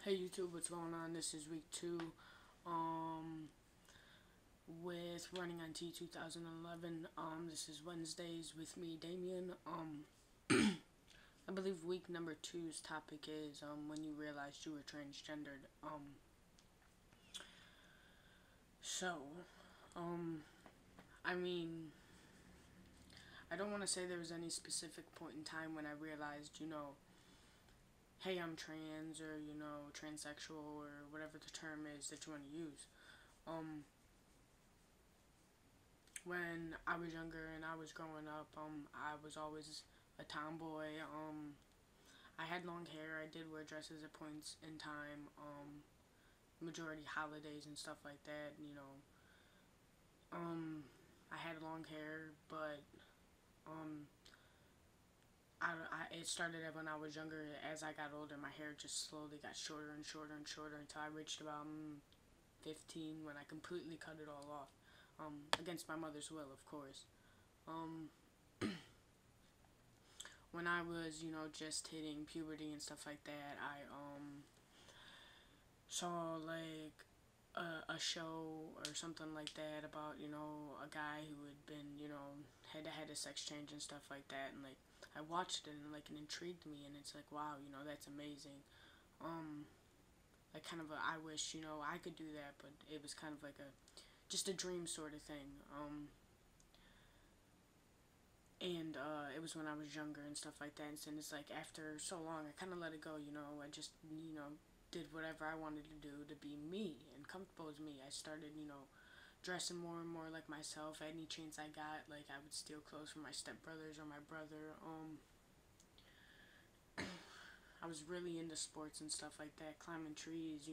Hey YouTube, what's going on? This is week 2 um, with Running on T 2011. This is Wednesdays with me, Damien. I believe week number two's topic is when you realized you were transgendered. So, um, I mean, I don't want to say there was any specific point in time when I realized, hey, I'm trans, or, transsexual, or whatever the term is that you want to use. When I was younger and I was growing up, I was always a tomboy. I had long hair. I did wear dresses at points in time. Majority holidays and stuff like that. I had long hair, but um, it started when I was younger. As I got older, my hair just slowly got shorter and shorter and shorter until I reached about 15 when I completely cut it all off. Against my mother's will, of course. Um, when I was, just hitting puberty and stuff like that, I saw like a show or something like that about, a guy who had been, had a sex change and stuff like that, and like I watched it and like it intrigued me, and it's like, wow, that's amazing. Um, like kind of I wish, I could do that, but it was kind of like just a dream sort of thing. And it was when I was younger and stuff like that. And it's like after so long, I kind of let it go. I just did whatever I wanted to do to be me and comfortable as me. I started dressing more and more like myself. Any chance I got, like I would steal clothes from my stepbrothers or my brother. I was really into sports and stuff like that, climbing trees,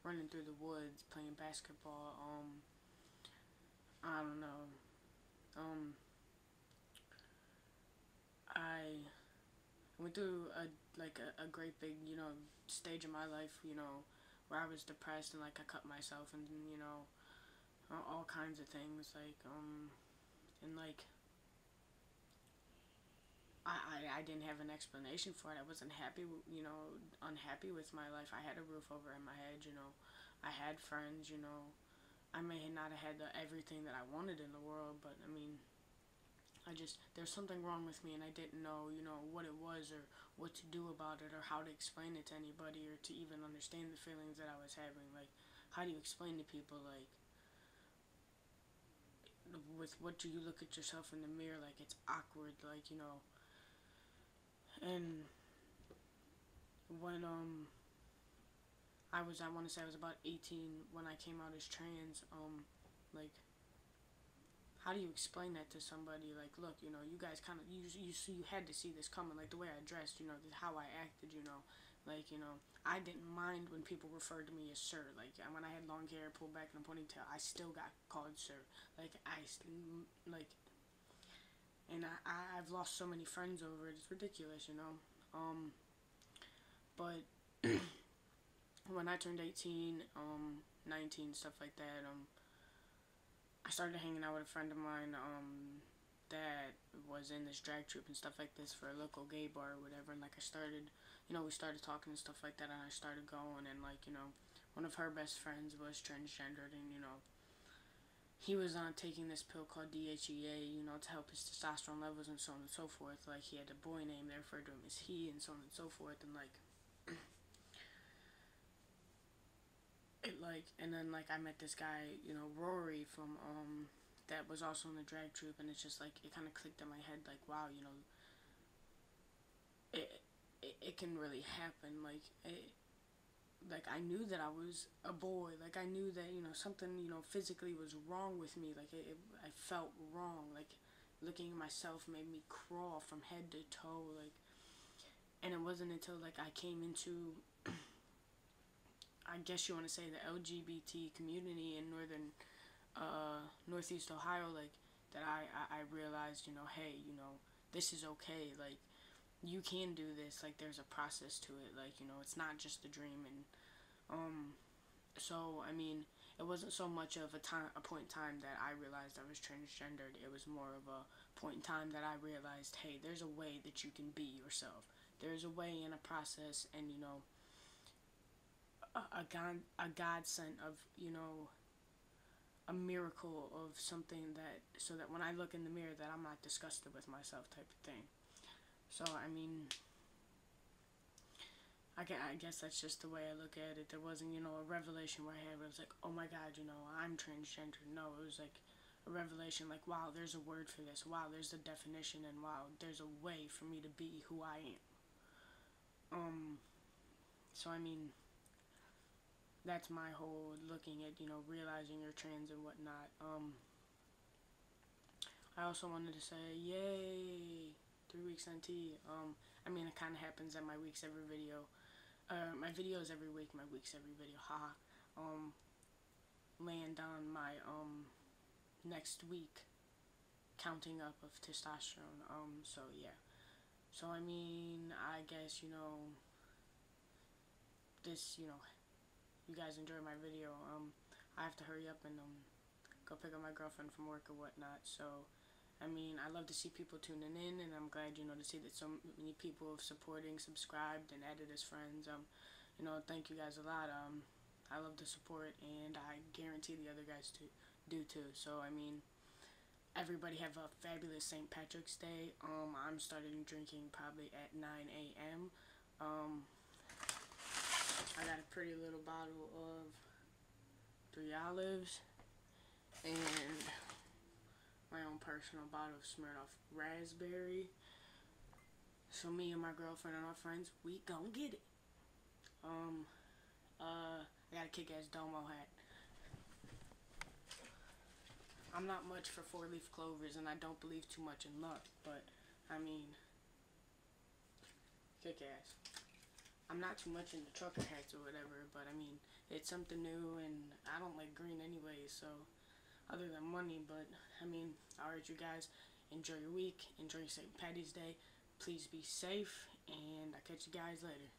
running through the woods, playing basketball. I don't know. Um, I went through a great big stage of my life, where I was depressed and like I cut myself, and all kinds of things, and like I didn't have an explanation for it. I wasn't happy, unhappy with my life. I had a roof over my head, I had friends, I may not have had everything that I wanted in the world, but I mean, there's something wrong with me, and I didn't know, what it was, or what to do about it, or how to explain it to anybody, or to even understand the feelings that I was having. Like, how do you explain to people, like, with what do you look at yourself in the mirror, like, it's awkward, like, and when, I want to say I was about 18 when I came out as trans, like, how do you explain that to somebody? Like, look, you guys kind of you had to see this coming. Like the way I dressed, how I acted, like I didn't mind when people referred to me as sir. Like when I had long hair pulled back in a ponytail, I still got called sir. Like like, and I've lost so many friends over it. It's ridiculous. But when I turned 18, 19, stuff like that, I started hanging out with a friend of mine that was in this drag troupe and stuff like this for a local gay bar or whatever. And like I started, we started talking and stuff like that, and I started going. And like one of her best friends was transgendered, and he was taking this pill called DHEA, to help his testosterone levels and so on and so forth. Like he had a boy name, they referred to him as he, and so on and so forth. And like and then like I met this guy, Rory from that was also in the drag troupe, and it's just like it kind of clicked in my head, like wow, it can really happen. Like I knew that I was a boy. Like I knew that something physically was wrong with me. Like I felt wrong. Like looking at myself made me crawl from head to toe. Like, and it wasn't until like I came into, I guess you want to say, the LGBT community in Northeast Ohio, like that I realized, hey, this is okay. Like you can do this. Like there's a process to it. Like it's not just a dream. And so I mean, it wasn't so much of a point in time that I realized I was transgendered. It was more of a point in time that I realized, hey, there's a way that you can be yourself. There's a way and a process, and a godsend of, you know, a miracle of something that, so that when I look in the mirror that I'm not disgusted with myself type of thing. So, I mean, I guess that's just the way I look at it. There wasn't, you know, a revelation where I had where it was like, oh my god, you know, I'm transgender. No, it was like a revelation like, wow, there's a word for this. Wow, there's a definition, and wow, there's a way for me to be who I am. So I mean, that's my whole looking at, you know, realizing you're trans and whatnot. I also wanted to say, yay, 3 weeks NT. I mean, it kind of happens at my weeks every video. My videos every week, my weeks every video, haha. Land on my, next week counting up of testosterone. So yeah. So I mean, I guess, you know, this, you know, you guys enjoy my video. I have to hurry up and, go pick up my girlfriend from work or whatnot. So, I mean, I love to see people tuning in, and I'm glad, you know, to see that so many people have supporting, subscribed, and added as friends. You know, thank you guys a lot. I love the support, and I guarantee the other guys do too. So, I mean, everybody have a fabulous St. Patrick's Day. I'm starting drinking probably at 9 a.m. I got a pretty little bottle of 3 Olives and my own personal bottle of Smirnoff Raspberry. So me and my girlfriend and our friends, we gon' get it. I got a kick-ass domo hat. I'm not much for 4-leaf clovers, and I don't believe too much in luck, but, I mean, kick-ass. I'm not too much into trucker hats or whatever, but, I mean, it's something new, and I don't like green anyway, so, other than money, but, I mean, alright, you guys, enjoy your week, enjoy St. Patty's Day, please be safe, and I'll catch you guys later.